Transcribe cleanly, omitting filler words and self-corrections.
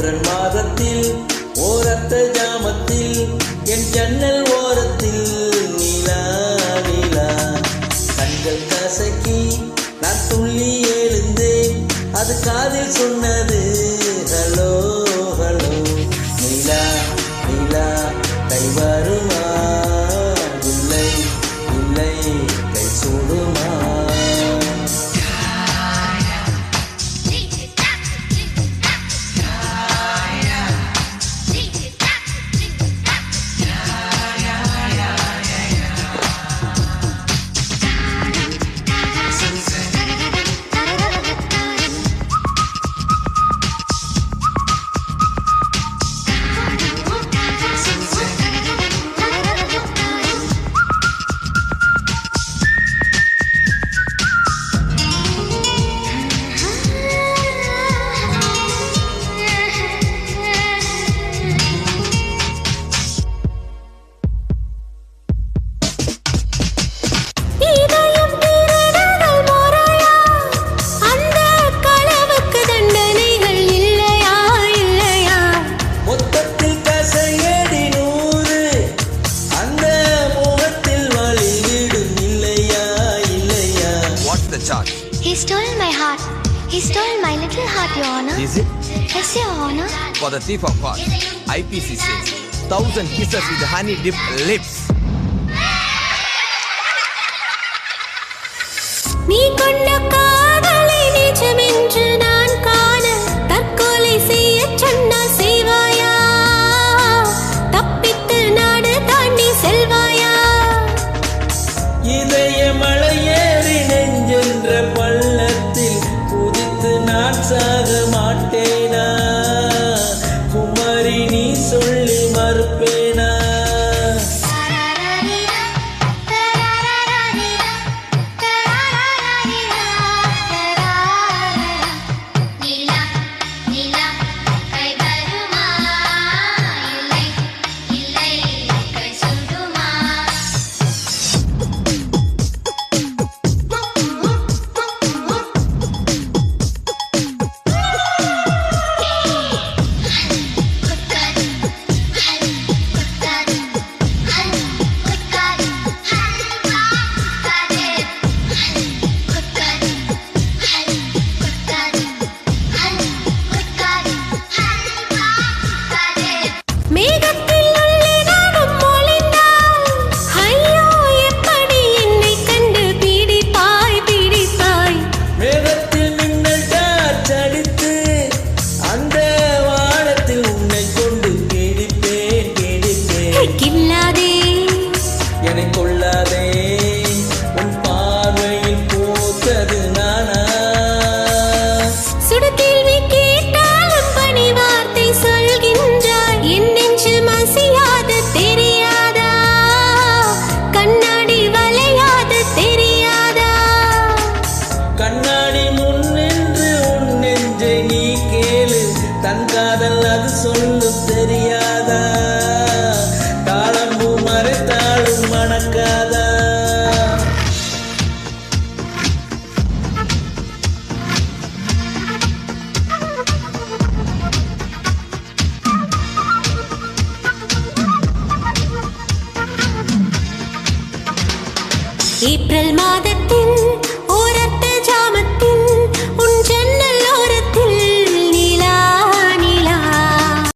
April மாதத்தில் ஓரத்த ஜாமத்தில் என் ஜன்னல் ஓரத்தில் நிலா நிலா கண்கள் கசக்கி நான் துள்ளி எழுந்தேன் அது காதில் சொன்னது ஹலோ ஹலோ நிலா நிலா கை வருமா இல்லை இல்லை கை சூடுமா He stole my heart. He stole my little heart, Your Honor. Is it? Yes, Your Honor. For the thief of hearts, IPC says 1,000 kisses with honey-dipped lips. நீ கொண்ட காதலை நிஜமென்று நான் காண தற்கொலை செய்ய சொன்னால் செய்வாயா தப்பித்து நாடு தாண்டி செல்வாயா இதய மலையேறி நெஞ்சென்ற பள்ளத்தில் குதித்து நான் சாக மாட்டேனா குமரி நீ சொல்லி மறுப்பேனா தன் காதல் அது சொல்லும் தெரியாதா காலம்பூ மறைத்தாலும் மணக்காதா ஏப்ரல் மாதத்தின்